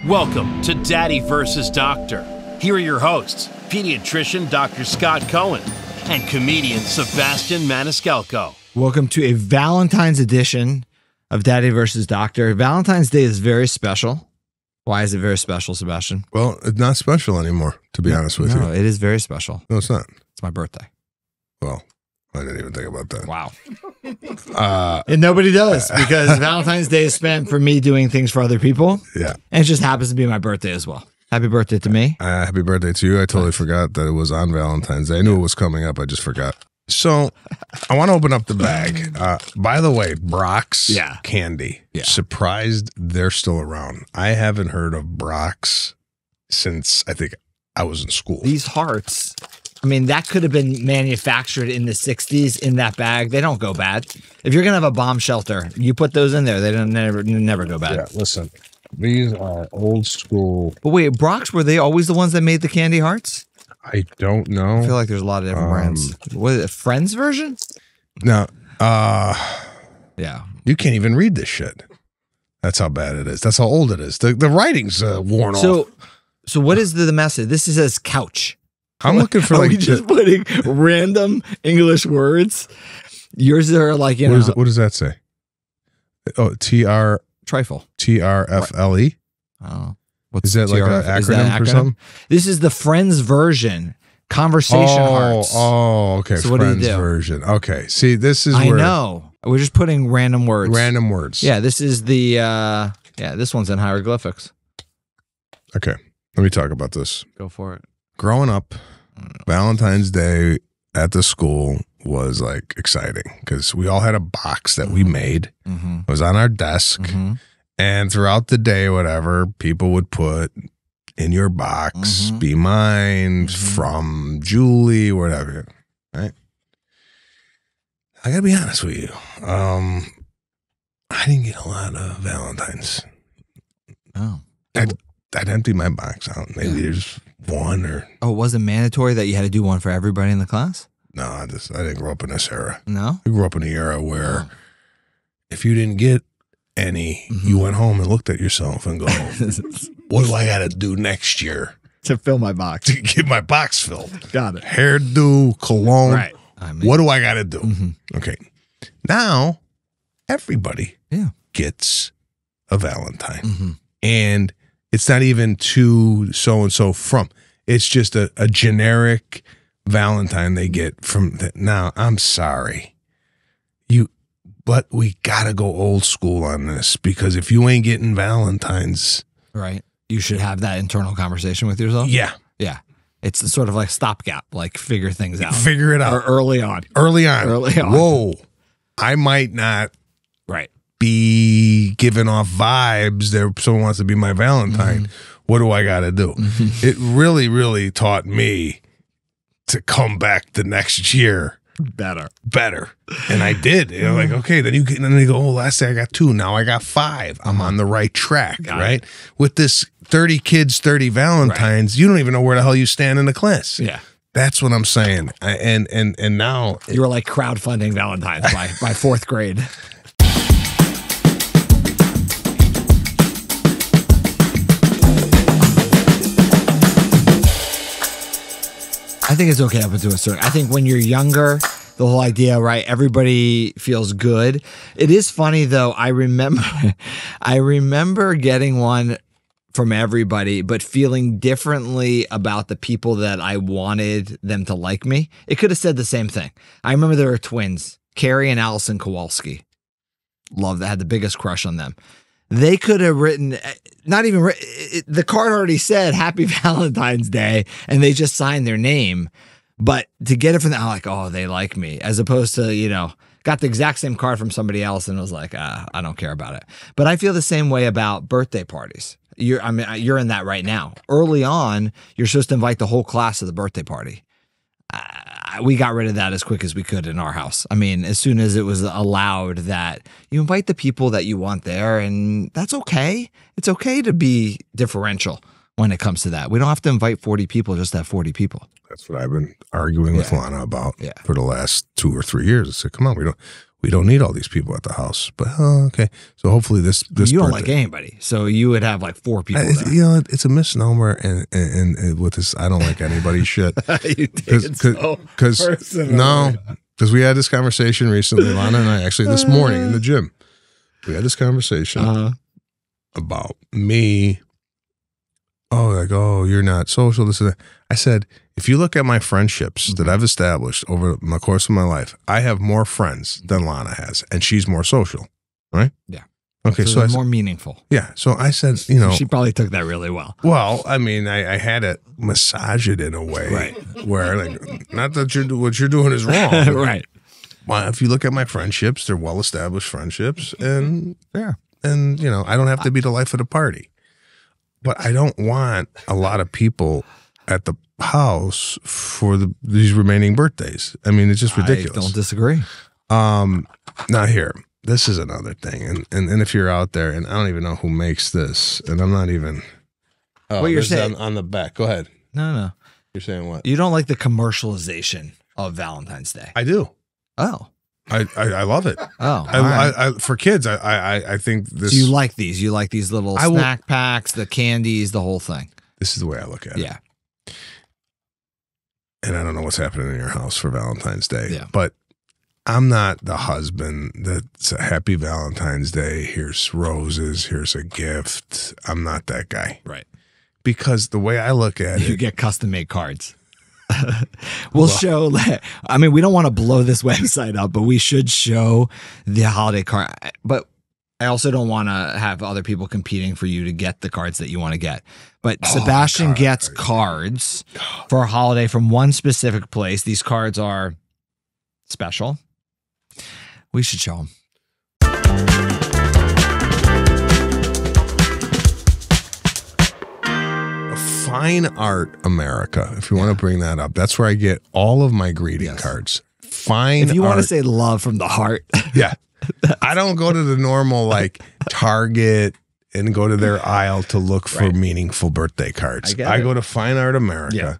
Welcome to Daddy vs. Doctor. Here are your hosts, pediatrician Dr. Scott Cohen and comedian Sebastian Maniscalco. Welcome to a Valentine's edition of Daddy vs. Doctor. Valentine's Day is very special. Why is it very special, Sebastian? Well, it's not special anymore, to be honest with you. No, it is very special. No, it's not. It's my birthday. Well, I didn't even think about that. Wow. And nobody does, because Valentine's Day is spent for me doing things for other people. Yeah. And it just happens to be my birthday as well. Happy birthday to me. Happy birthday to you. I totally forgot that it was on Valentine's Day. I knew it was coming up. I just forgot. So I want to open up the bag. By the way, Brock's candy. Yeah. Surprised they're still around. I haven't heard of Brock's since I think I was in school. These hearts, I mean, that could have been manufactured in the 60s in that bag. They don't go bad. If you're going to have a bomb shelter, you put those in there. They don't never go bad. Yeah, listen, these are old school. But wait, Brock's, were they always the ones that made the candy hearts? I don't know. I feel like there's a lot of different brands. What is it, Friends version? No. Yeah. You can't even read this shit. That's how bad it is. That's how old it is. The writing's worn off. So what is the message? This says couch. I'm looking for like just putting random English words. Yours are like, you know. What does that say? Oh, trifle. TRFLE. Oh, is that like an acronym for something? This is the Friends version. Conversation hearts. Oh, okay. So Friends version. Okay. See, this is where I know. We're just putting random words. Random words. Yeah, this is the this one's in hieroglyphics. Okay. Let me talk about this. Go for it. Growing up, Valentine's Day at the school was like exciting because we all had a box that we made. Mm-hmm. It was on our desk. Mm-hmm. And throughout the day, whatever, people would put in your box, be mine, from Julie, whatever. Right? I gotta be honest with you. I didn't get a lot of Valentines. Oh. I'd empty my box out. Maybe there's one or... Oh, it wasn't mandatory that you had to do one for everybody in the class? No, I didn't grow up in this era. No? I grew up in an era where if you didn't get any, you went home and looked at yourself and go, what do I got to do next year? To fill my box. To get my box filled. Got it. Hairdo, cologne. Right. What do I got to do? Okay. Now, everybody gets a Valentine. And it's not even to so-and-so from. It's just a generic Valentine they get from. Now, I'm sorry. But we got to go old school on this because if you ain't getting Valentines. Right. You should have that internal conversation with yourself. Yeah. Yeah. It's sort of like stopgap, like figure things out. Figure it out. Or early on. Early on. Whoa. I might not. Right. Be giving off vibes that someone wants to be my Valentine. What do I got to do? It really, really taught me to come back the next year better. And I did. You know, like, okay, then they go, oh, last day I got 2. Now I got 5. I'm on the right track, right? With this 30 kids, 30 Valentines, you don't even know where the hell you stand in the class. Yeah. That's what I'm saying. And now you were like crowdfunding Valentines by 4th grade. I think it's okay up until a certain. I think when you're younger, the whole idea, right? Everybody feels good. It is funny though. I remember getting one from everybody, but feeling differently about the people that I wanted them to like me. It could have said the same thing. I remember there were twins, Carrie and Allison Kowalski. Love that. Had the biggest crush on them. They could have written, the card already said Happy Valentine's Day, and they just signed their name. But to get it from them, I'm like, oh, they like me, as opposed to, got the exact same card from somebody else and was like, I don't care about it. But I feel the same way about birthday parties. You're in that right now. Early on, you're supposed to invite the whole class to the birthday party. We got rid of that as quick as we could in our house. I mean, as soon as it was allowed that you invite the people that you want there, and that's okay. It's okay to be differential when it comes to that. We don't have to invite 40 people just to have 40 people. That's what I've been arguing with Lana about for the last 2 or 3 years. I said, come on, we don't need all these people at the house. But okay, so hopefully this you don't birthday- like anybody, so you would have like 4 people there. You know, it's a misnomer, and with this, I don't like anybody's shit. You take it so personally. No, because we had this conversation recently, Lana and I, actually this morning in the gym. We had this conversation about me. Oh, you're not social. This and that. I said, if you look at my friendships that I've established over the course of my life, I have more friends than Lana has, and she's more social, right? Yeah. Okay, so I more meaningful. Yeah. So I said, you know, she probably took that really well. Well, I mean, I had to massage it in a way, right? Where like, not that what you're doing is wrong, right? Well, if you look at my friendships, they're well-established friendships, and and you know, I don't have to be the life of the party. But I don't want a lot of people at the house for these remaining birthdays. I mean, it's just ridiculous. I don't disagree. Now here, this is another thing, and if you're out there, and I don't even know who makes this, and I'm not even. Oh, what you're saying on the back? Go ahead. No. You're saying what? You don't like the commercialization of Valentine's Day. I do. Oh. I love it. Oh, I for kids, I think this. So you like these? You like these little snack packs, the candies, the whole thing. This is the way I look at it. Yeah. And I don't know what's happening in your house for Valentine's Day. Yeah. But I'm not the husband that's a happy Valentine's Day. Here's roses. Here's a gift. I'm not that guy. Right. Because the way I look at it, you get custom made cards. We'll show. I mean, we don't want to blow this website up, but we should show the holiday card. But I also don't want to have other people competing for you to get the cards that you want to get. But Sebastian gets cards for a holiday from one specific place. These cards are special. We should show them. Fine Art America, if you want to bring that up, that's where I get all of my greeting cards. Fine If you Art. want to say love from the heart. Yeah. I don't go to the normal like Target and go to their aisle to look for meaningful birthday cards. I go to Fine Art America. Yeah.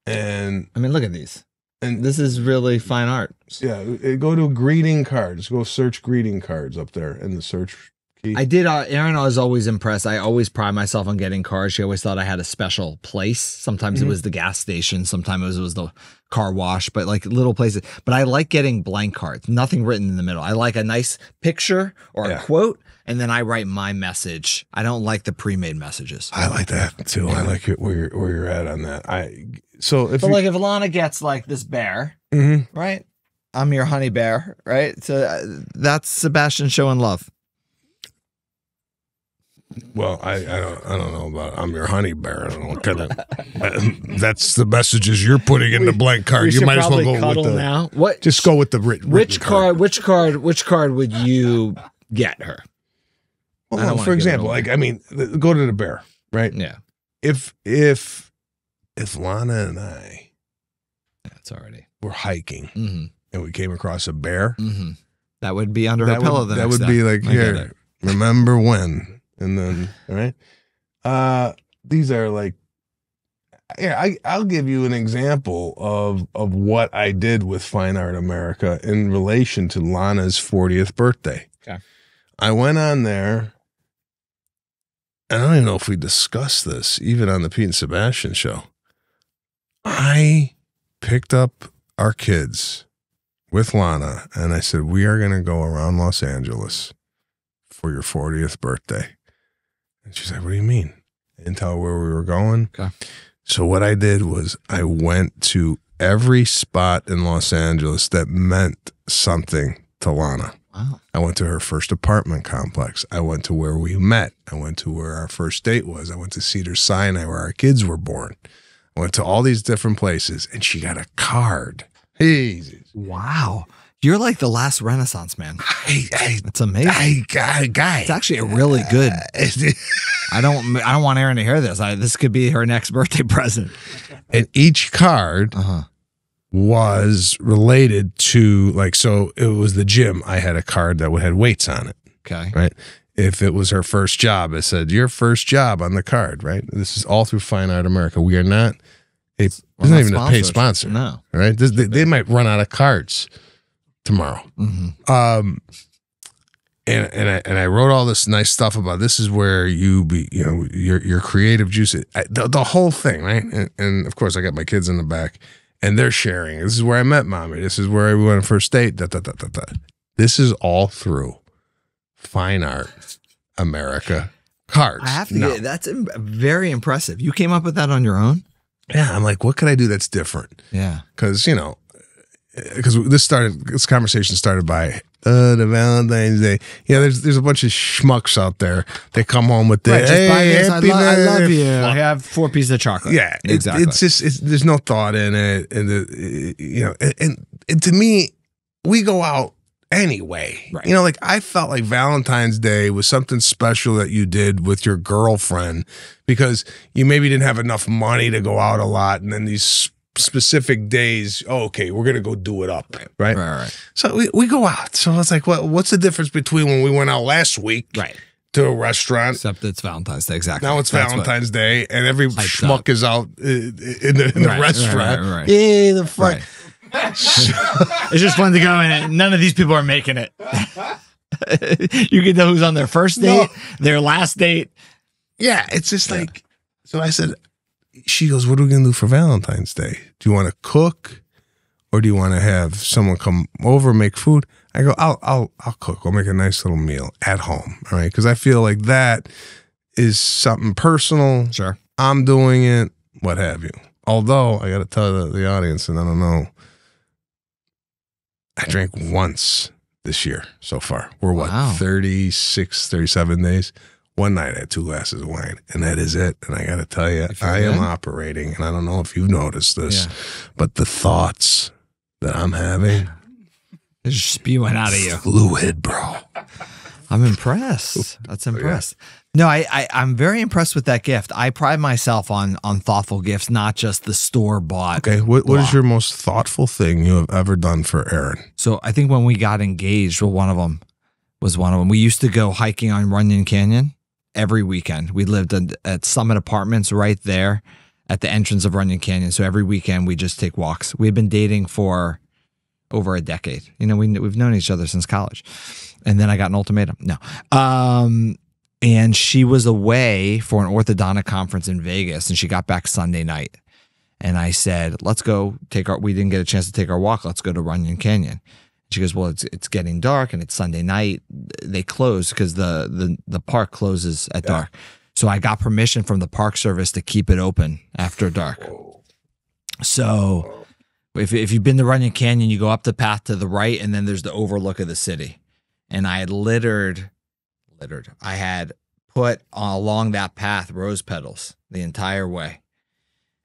And I mean, look at these. And this is really fine art. Yeah. Go to greeting cards. Go search greeting cards up there in the search key. I did. Erin was always impressed. I always pride myself on getting cards. She always thought I had a special place. Sometimes it was the gas station. Sometimes it was the car wash, but like little places. But I like getting blank cards, nothing written in the middle. I like a nice picture or a quote, and then I write my message. I don't like the pre-made messages. I like that too. I like it where you're at on that. If Lana gets like this bear, right? I'm your honey bear, right? So that's Sebastian showing love. Well, I don't know about I'm your honey bear. I don't know what kind of that's the messages you're putting in the blank card. You might as well go with the now. What? Just go with the written which card. Which card would you get her? Well, for example, like I mean, go to the bear, right? Yeah. If Lana and I, that's already were hiking and we came across a bear, that would be under her pillow. That would be like, here, remember when? And then, all right, these are like, I'll give you an example of what I did with Fine Art America in relation to Lana's 40th birthday. Okay. I went on there, and I don't even know if we discussed this, even on the Pete and Sebastian show. I picked up our kids with Lana, and I said, we are going to go around Los Angeles for your 40th birthday. And she's like, what do you mean? I didn't tell her where we were going. Okay. So what I did was I went to every spot in Los Angeles that meant something to Lana. Wow. I went to her first apartment complex. I went to where we met. I went to where our first date was. I went to Cedar Sinai where our kids were born. I went to all these different places, and she got a card. Jesus. Wow. You're like the last Renaissance man. It's amazing. Guy. It's actually a really good. I don't want Erin to hear this. This could be her next birthday present. And each card was related to so it was the gym. I had a card that had weights on it. Okay. Right. If it was her first job, it said your first job on the card. Right. This is all through Fine Art America. We are not. It's not even a paid sponsor. No. Right. They might run out of cards. tomorrow. Mm-hmm. And I wrote all this nice stuff about this is where your creative juice, the whole thing, right? And of course, I got my kids in the back, and they're sharing. This is where I met mommy. This is where we went on first date. This is all through Fine Art America cards. I have to get that's very impressive. You came up with that on your own? Yeah, I'm like, what could I do that's different? Yeah, because this conversation started by the Valentine's Day. Yeah, there's a bunch of schmucks out there. They come home with the right, just buy this, I love you. I have 4 pieces of chocolate. Yeah, exactly. It's there's no thought in it, and and to me, we go out anyway. Right. Like I felt like Valentine's Day was something special that you did with your girlfriend because you maybe didn't have enough money to go out a lot, and then these specific days, okay, we're gonna go do it up, right? Right. So we go out. So it's like, what's the difference between when we went out last week, right, to a restaurant? Except it's Valentine's Day, exactly. Now it's Valentine's Day, and every schmuck is out in the restaurant. Right. Yeah, the fuck. Right. It's just fun to go in, and none of these people are making it. You can know who's on their first date, their last date. Yeah, it's just like. So I said. She goes, what are we going to do for Valentine's Day? Do you want to cook or do you want to have someone come over and make food? I go, I'll cook. I'll make a nice little meal at home. All right. Because I feel like that is something personal. Sure. I'm doing it, what have you. Although I got to tell the audience, and I don't know, I drank once this year so far. We're what, 36, 37 days? One night I had 2 glasses of wine, and that is it. And I got to tell you, I am operating, and I don't know if you've noticed this, but the thoughts that I'm having, they're just spewing out of you. Fluid, bro. I'm impressed. That's impressed. No, I'm very impressed with that gift. I pride myself on thoughtful gifts, not just the store bought. Okay, what is your most thoughtful thing you have ever done for Aaron? So I think when we got engaged, one of them. We used to go hiking on Runyon Canyon. Every weekend. We lived at Summit Apartments right there at the entrance of Runyon Canyon. So every weekend we just take walks. We've been dating for over a decade. We've known each other since college. And then I got an ultimatum. No. And she was away for an orthodontic conference in Vegas, and she got back Sunday night. And I said, let's go we didn't get a chance to take our walk. Let's go to Runyon Canyon. She goes, well, it's getting dark and it's Sunday night. They close because the park closes at dark. So I got permission from the Park Service to keep it open after dark. So if you've been to Runyon Canyon, you go up the path to the right, and then there's the overlook of the city. And I had littered. I had put along that path rose petals the entire way.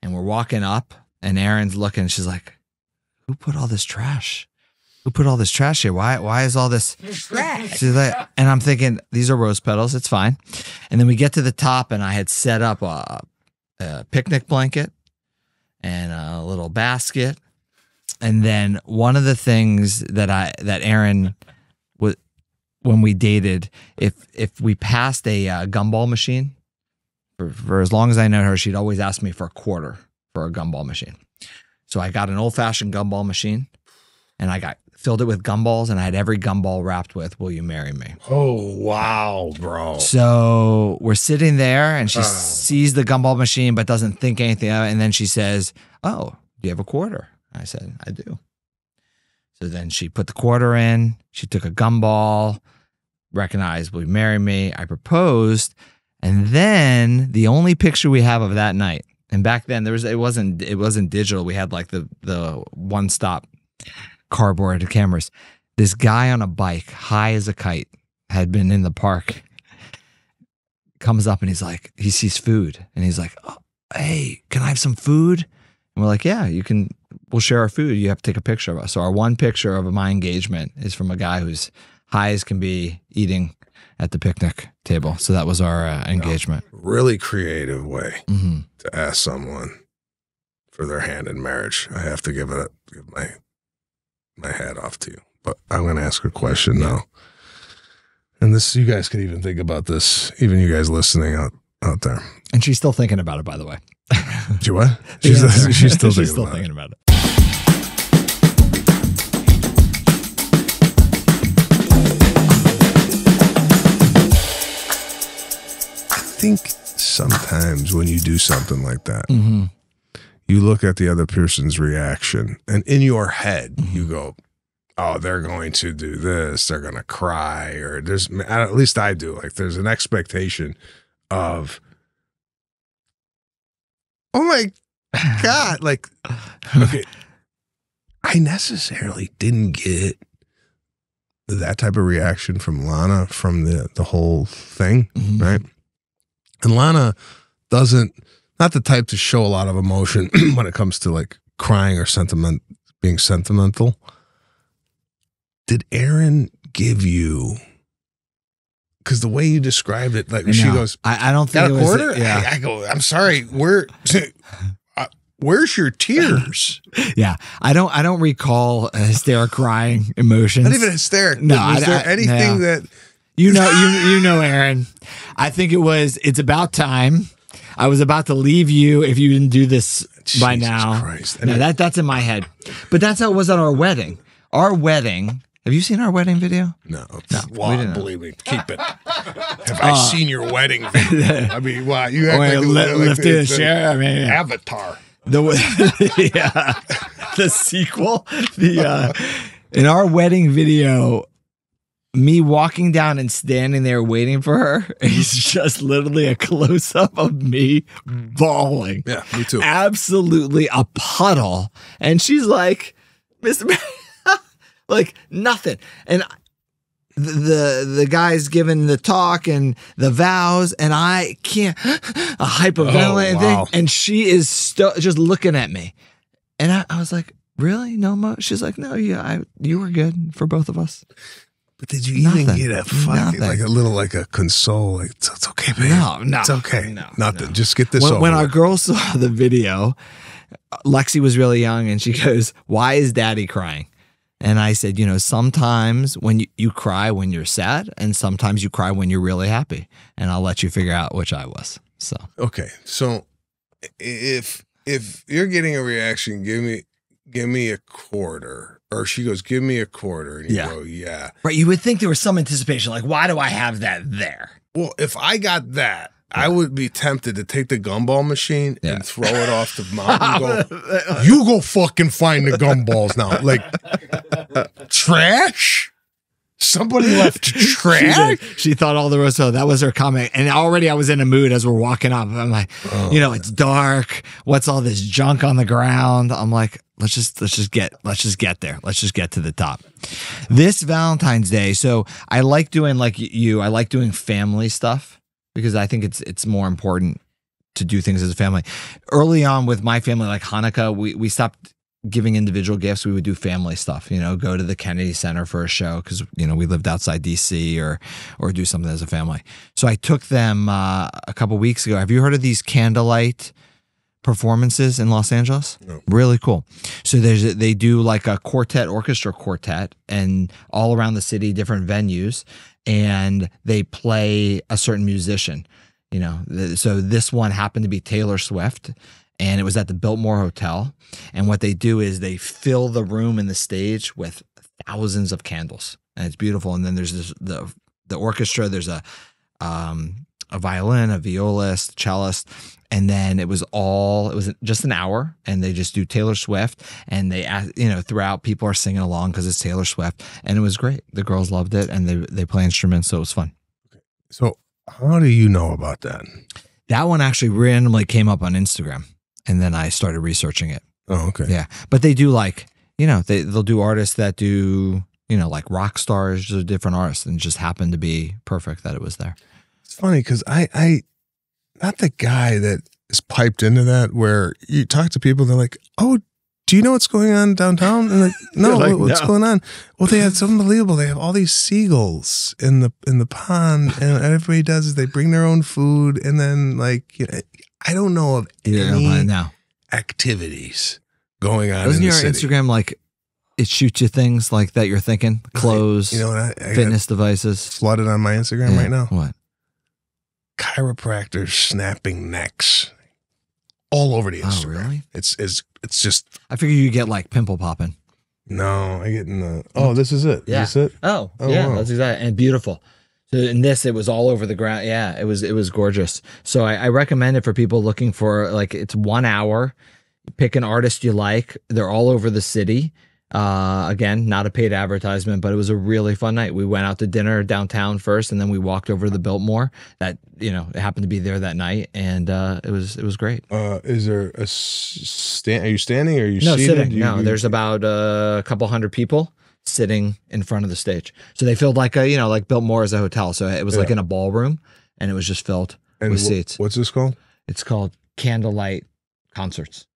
And we're walking up, and Erin's looking, and she's like, who put all this trash? Who put all this trash here? Why is all this trash? And I'm thinking, these are rose petals. It's fine. And then we get to the top, and I had set up a picnic blanket and a little basket. And then one of the things that Erin was, when we dated, if we passed a gumball machine, for as long as I know her, she'd always ask me for a quarter for a gumball machine. So I got an old-fashioned gumball machine, and I filled it with gumballs, and I had every gumball wrapped with, will you marry me? Oh, wow, bro. So we're sitting there, and she sees the gumball machine but doesn't think anything of it, and then she says, oh, do you have a quarter? I said, I do. So then she put the quarter in, she took a gumball, recognized, will you marry me? I proposed, and then the only picture we have of that night, and back then it wasn't digital, we had like the one-stop cardboard cameras. This guy on a bike, high as a kite, had been in the park, comes up and he's like, he sees food and he's like, oh, hey, can I have some food? And we're like, yeah, we'll share our food. You have to take a picture of us. So our one picture of my engagement is from a guy who's high as can be eating at the picnic table. So that was our engagement. Really creative way to ask someone for their hand in marriage. I have to give my hat off to you, but I'm going to ask a question now. And this, you guys can even think about this, even you guys listening out there. And she's still thinking about it, by the way. She what? She's still thinking about it. think sometimes when you do something like that, Mm-hmm. you look at the other person's reaction, and in your head, you go, oh, they're going to do this, they're going to cry, or there's, at least I do, like there's an expectation of, oh my God, like, okay, I necessarily didn't get that type of reaction from Lana from the whole thing, right? And Lana not the type to show a lot of emotion when it comes to like crying or being sentimental. Did Aaron give you, because the way you described it, like she goes, I don't think got a quarter? Yeah. I go, I'm sorry, where's your tears? Yeah. I don't recall a hysteric crying emotions. Not even hysteric. No, was there anything that you know, Aaron? I think it's about time. I was about to leave you if you didn't do this by now. Christ. No, that's in my head. But that's how it was at our wedding. Our wedding. Have you seen our wedding video? No. Well, believe me. Keep it. Have I seen your wedding video? I mean, wow. You act like lifted a chair. I mean, Avatar. The sequel. In our wedding video, me walking down and standing there waiting for her is just literally a close up of me bawling. Yeah, me too. Absolutely a puddle. And she's like, Mr. like nothing. And the guy's giving the talk and the vows, and I can't a hyperventilating thing. And she is just looking at me. And I was like, really? No mo? She's like, no, you were good for both of us. But did you even get a fucking, like a little, like a console? Like, it's okay, babe. No. It's okay. No, Nothing. no. Just get this over. When our girl saw the video, Lexi was really young, and she goes, why is daddy crying? And I said, sometimes when you cry when you're sad, and sometimes you cry when you're really happy. And I'll let you figure out which I was. So okay. So if you're getting a reaction, give me a quarter. Or she goes, give me a quarter. And you go, yeah. Right. You would think there was some anticipation. Like, why do I have that there? Well, if I got that, I would be tempted to take the gumball machine and throw it off the mountain and go, you go fucking find the gumballs now. Like, trash? Somebody left trash? She thought all the rest of that was her comment. And already I was in a mood as we're walking up. I'm like, it's dark. What's all this junk on the ground? I'm like, let's just get there. Let's just get to the top. This Valentine's Day. So I like doing I like doing family stuff because I think it's more important to do things as a family. Early on with my family, like Hanukkah, we stopped giving individual gifts. We would do family stuff, go to the Kennedy Center for a show because, we lived outside DC or do something as a family. So I took them a couple weeks ago. Have you heard of these candlelight performances in Los Angeles? No. Really cool. So they do like a orchestra quartet and all around the city, different venues, and they play a certain musician, so this one happened to be Taylor Swift. And it was at the Biltmore Hotel. And what they do is they fill the room and the stage with thousands of candles. And it's beautiful. And then there's the orchestra. There's a violin, a violist, cellist. And then it was just an hour. And they just do Taylor Swift. And they, throughout, people are singing along because it's Taylor Swift. And it was great. The girls loved it. And they play instruments. So it was fun. So how do you know about that? That one actually randomly came up on Instagram. And then I started researching it. Oh, okay. Yeah. But they do they'll do artists that do, like rock stars, just different artists, and just happened to be perfect that it was there. It's funny because I not the guy that is piped into that where you talk to people, they're like, oh, do you know what's going on downtown? And like, no, like, what's going on? Well, it's unbelievable. They have all these seagulls in the pond, and everybody does is they bring their own food, and then I don't know of any activities going on. Doesn't in your the city. Instagram it shoots you things like that you're thinking? Clothes, I fitness devices. Flooded on my Instagram right now. What? Chiropractors snapping necks all over the Instagram. Oh, really? It's just. I figure you get pimple popping. No, I get in the. Oh, this is it. Yeah. Is this it? Oh Oh, yeah, wow. that's exactly, and beautiful. So in this, it was all over the ground. Yeah, it was gorgeous. So I recommend it for people looking for, like, it's 1 hour. Pick an artist you like. They're all over the city. Again, not a paid advertisement, but it was a really fun night. We went out to dinner downtown first, and then we walked over to the Biltmore. That, it happened to be there that night, and it was great. Is there a stand? Are you standing or are you no seated? sitting? There's about a couple hundred people sitting in front of the stage. So they filled like like Biltmore is a hotel, so it was like in a ballroom, and it was just filled with seats. What's this called? It's called Candlelight Concerts.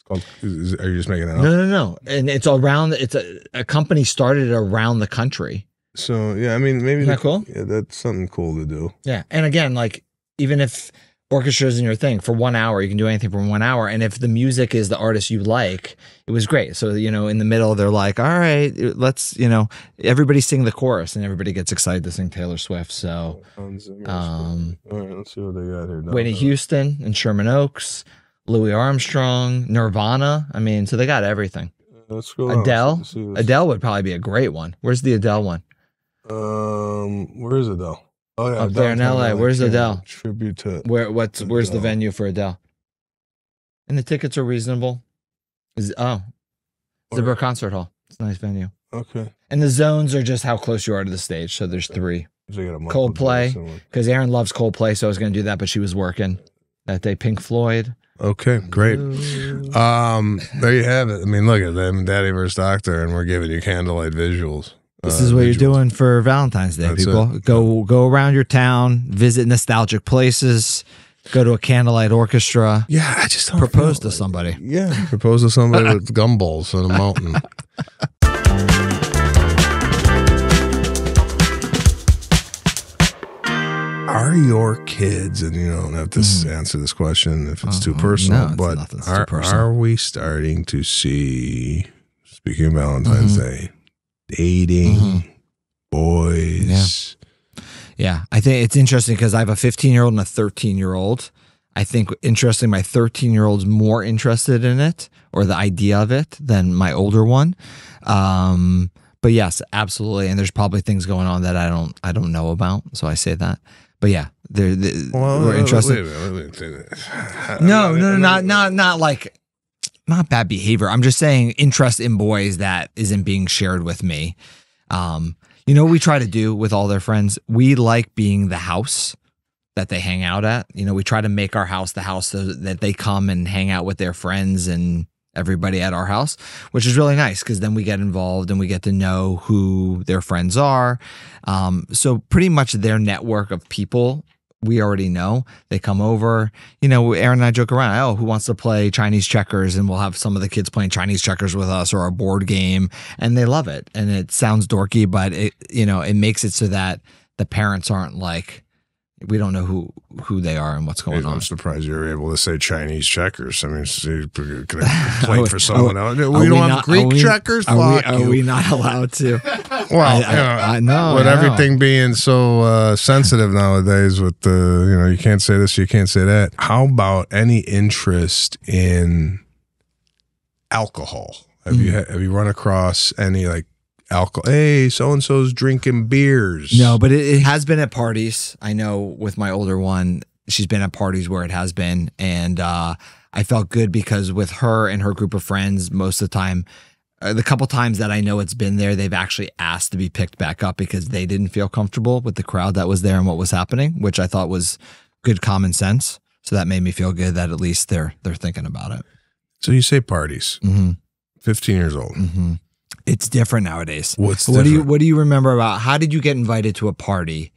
Are you just making it up? No. And it's around. It's a company started it around the country. So yeah, I mean, maybe Isn't that cool? Yeah, that's something cool to do. Yeah, and again, like, even if orchestra isn't your thing, for 1 hour, you can do anything for 1 hour. And if the music is the artist you like, it was great. So in the middle, they're like, all right, let's everybody sing the chorus, and everybody gets excited to sing Taylor Swift. So, all right, let's see what they got here. Whitney Houston and Sherman Oaks. Louis Armstrong, Nirvana. I mean, so they got everything. Let's go. Adele. Adele would probably be a great one. Where's the Adele one? Where is Adele? Oh yeah, up there in LA. Where's Adele? Tribute to where's the venue for Adele? And the tickets are reasonable. Zipper Concert Hall. It's a nice venue. Okay. And the zones are just how close you are to the stage. So there's 3. Coldplay, because Aaron loves Coldplay, so I was going to do that, but she was working that day. Pink Floyd. Okay, great. There you have it. I mean, look at them, Daddy versus Doctor, and we're giving you candlelight visuals. This is what you're doing for Valentine's Day, That's people. it. Go around your town, visit nostalgic places, go to a candlelight orchestra. Yeah, I just don't propose to somebody. Yeah, propose to somebody with gumballs on a mountain. Are your kids, and you don't have to answer this question if it's too personal, but are we starting to see, speaking of Valentine's Day, dating boys? Yeah, I think it's interesting because I have a 15-year-old and a 13-year-old. I think, interesting, my 13-year-old's more interested in it, or the idea of it, than my older one. But yes, absolutely. And there's probably things going on that I don't know about, so I say that. But yeah, we're interested. Wait. Not like, not bad behavior. I'm just saying interest in boys that isn't being shared with me. What we try to do with all their friends? We like being the house that they hang out at. We try to make our house the house so that they come and hang out with their friends and everybody at our house, which is really nice because then we get involved and we get to know who their friends are. So pretty much their network of people, we already know. They come over. Aaron and I joke around, oh, who wants to play Chinese checkers? And we'll have some of the kids playing Chinese checkers with us, or a board game, and they love it. And it sounds dorky, but it makes it so that the parents aren't like, we don't know who they are and what's going on. I'm surprised you were able to say Chinese checkers. I mean, you could have complained for someone else. We don't have Greek checkers? Are we not allowed to? Well, I know. With everything being so sensitive nowadays with the, you can't say this, you can't say that. How about any interest in alcohol? Have you run across any alcohol? Hey, so-and-so's drinking beers. No, but it has been at parties. I know with my older one, she's been at parties where it has been. And I felt good because with her and her group of friends, most of the time, the couple times that I know it's been there, they've actually asked to be picked back up because they didn't feel comfortable with the crowd that was there and what was happening, which I thought was good common sense. So that made me feel good that at least they're thinking about it. So you say parties. 15 years old. It's different nowadays. What do you remember about, how did you get invited to a party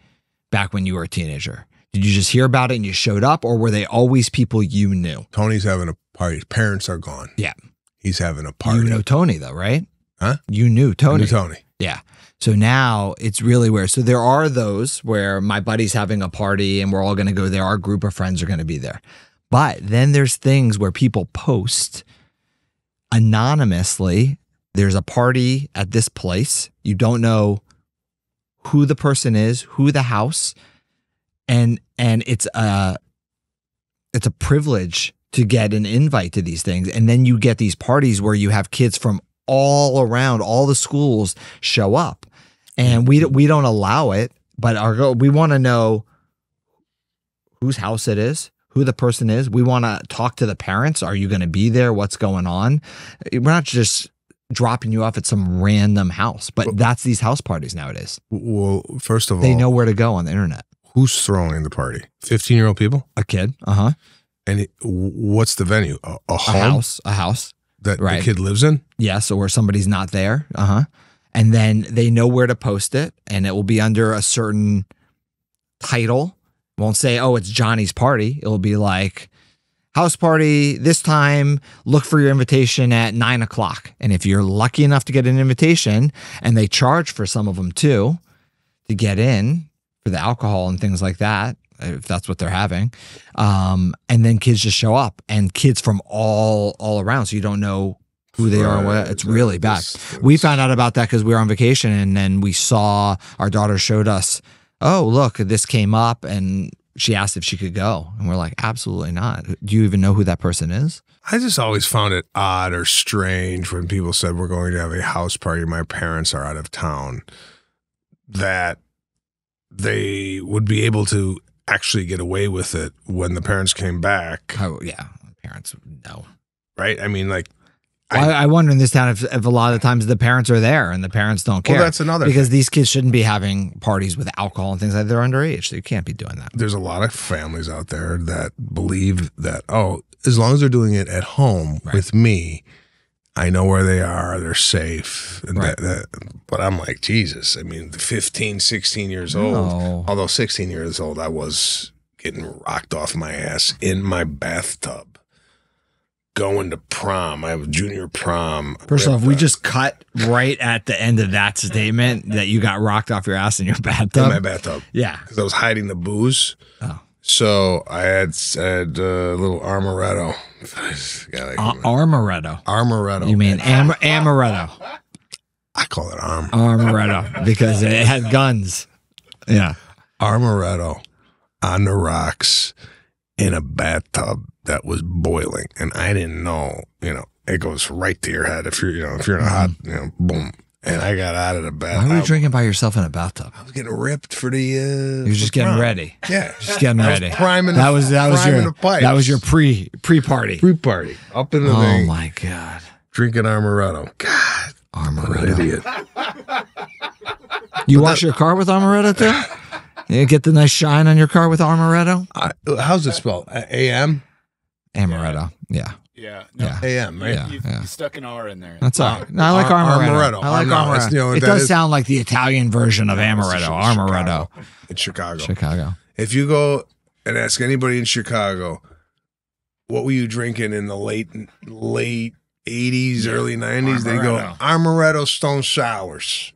back when you were a teenager? Did you just hear about it and you showed up, or were they always people you knew? Tony's having a party. His parents are gone. Yeah. He's having a party. You know Tony though, right? Huh? You knew Tony. I knew Tony. Yeah. So now it's really weird. So there are those where my buddy's having a party and we're all going to go there. Our group of friends are going to be there. But then there's things where people post anonymously, there's a party at this place. You don't know who the person is, who the house, and it's a privilege to get an invite to these things. And then you get these parties where you have kids from all around, all the schools show up, and we don't allow it. But we want to know whose house it is, who the person is. We want to talk to the parents. Are you going to be there? What's going on? We're not just dropping you off at some random house, but that's these house parties nowadays. Well, first of all, They know where to go on the internet. who's throwing the party? 15-year-old people? A kid, And what's the venue? A home? a house. That right. the kid lives in? Yes, or somebody's not there. And then they know where to post it, and it will be under a certain title. It won't say, oh, it's Johnny's party. It'll be like, house party this time, look for your invitation at 9:00. And if you're lucky enough to get an invitation, and they charge for some of them too, to get in for the alcohol and things like that, if that's what they're having. And then kids just show up, and kids from all around. So you don't know who they are. What, it's really bad. We found out about that because we were on vacation, and then we saw, our daughter showed us, oh, look, this came up, and she asked if she could go. And we're like, absolutely not. Do you even know who that person is? I just always found it odd or strange when people said we're going to have a house party, my parents are out of town, that they would be able to actually get away with it when the parents came back. Oh, yeah. Parents, no. Right? I mean, like, I wonder in this town if a lot of the times the parents are there and the parents don't care. Well, that's another because thing. These kids shouldn't be having parties with alcohol and things like that. They're underage. So you can't be doing that. There's a lot of families out there that believe that, oh, as long as they're doing it at home with me, I know where they are, they're safe. And but I'm like, Jesus, I mean, 15, 16 years old, although 16 years old, I was getting rocked off my ass in my bathtub. Going to prom. I have a junior prom. First off, we just cut right at the end of that statement that you got rocked off your ass in your bathtub. In my bathtub. Yeah. Because I was hiding the booze. Oh. So I had a little amaretto. Armoretto. Amaretto. You mean amaretto? I call it Armoretto because it had guns. Yeah. Amaretto on the rocks in a bathtub that was boiling, and I didn't know, it goes right to your head if you're in a hot, boom. And I got out of the bathtub. Why were you drinking by yourself in a bathtub? I was getting ripped for the. You were just getting ready. Yeah, just getting ready. Priming. That was your pipes. That was your pre-party. Pre-party up in the thing. Oh my god! Drinking amaretto. God, amaretto. Idiot. You wash your car with amaretto too? You get the nice shine on your car with amaretto? How's it spelled? A-M? Amaretto. Yeah. Yeah. No, yeah. A-M, right? You stuck an R in there. That's all right. No, I like amaretto. I like amaretto. You know, it does sound like the Italian version of amaretto. Amaretto. It's Chicago. Chicago. If you go and ask anybody in Chicago, what were you drinking in the late 80s, early 90s? They go, amaretto stone sours.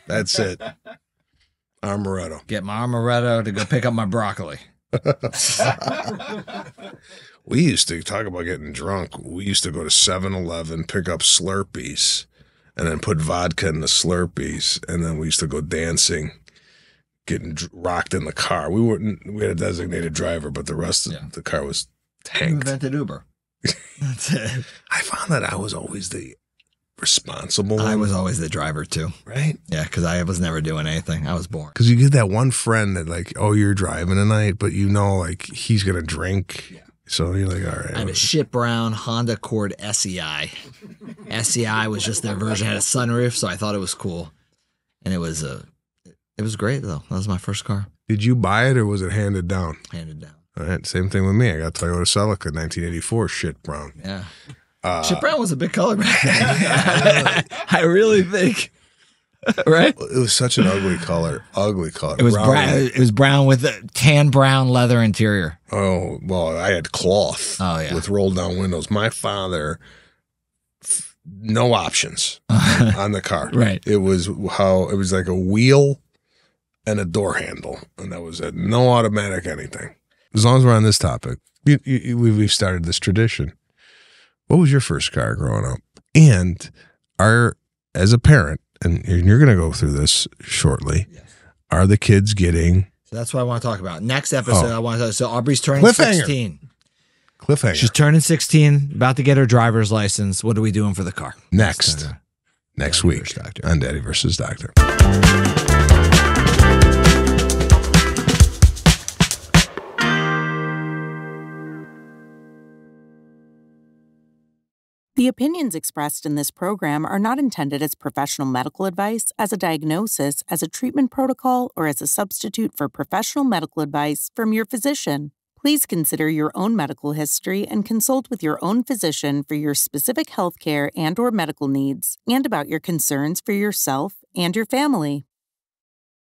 That's it. Amaretto. Get my amaretto to go pick up my broccoli. We used to talk about getting drunk. We used to go to 7-Eleven, pick up Slurpees, and then put vodka in the Slurpees, and then we used to go dancing, getting rocked in the car. We had a designated driver, but the rest of the car was tanked. You invented Uber. That's it. I found that I was always the responsible one. I was always the driver too. Right? Yeah, because I was never doing anything. I was bored. Because you get that one friend that like, oh, you're driving tonight, but like he's going to drink. Yeah. So you're like, all right. I had a shit brown Honda Accord SEI. SEI was just their version. It had a sunroof, so I thought it was cool. And it was great though. That was my first car. Did you buy it or was it handed down? Handed down. All right, same thing with me. I got Toyota Celica 1984 shit brown. Yeah. Shit brown was a big color back then. I really think. Right? It was such an ugly color. Ugly color. It was brown. It was brown with a tan brown leather interior. Oh, well, I had cloth with rolled down windows. My father, no options on the car. Right. It was like a wheel and a door handle. And that was it. No automatic anything. As long as we're on this topic, we've started this tradition. What was your first car growing up? And as a parent, and you're going to go through this shortly, are the kids getting... So that's what I want to talk about. Next episode, I want to talk. So Aubrey's turning 16. Cliffhanger. She's turning 16, about to get her driver's license. What are we doing for the car? Next week on Daddy versus Doctor. The opinions expressed in this program are not intended as professional medical advice, as a diagnosis, as a treatment protocol, or as a substitute for professional medical advice from your physician. Please consider your own medical history and consult with your own physician for your specific healthcare and/or medical needs and about your concerns for yourself and your family.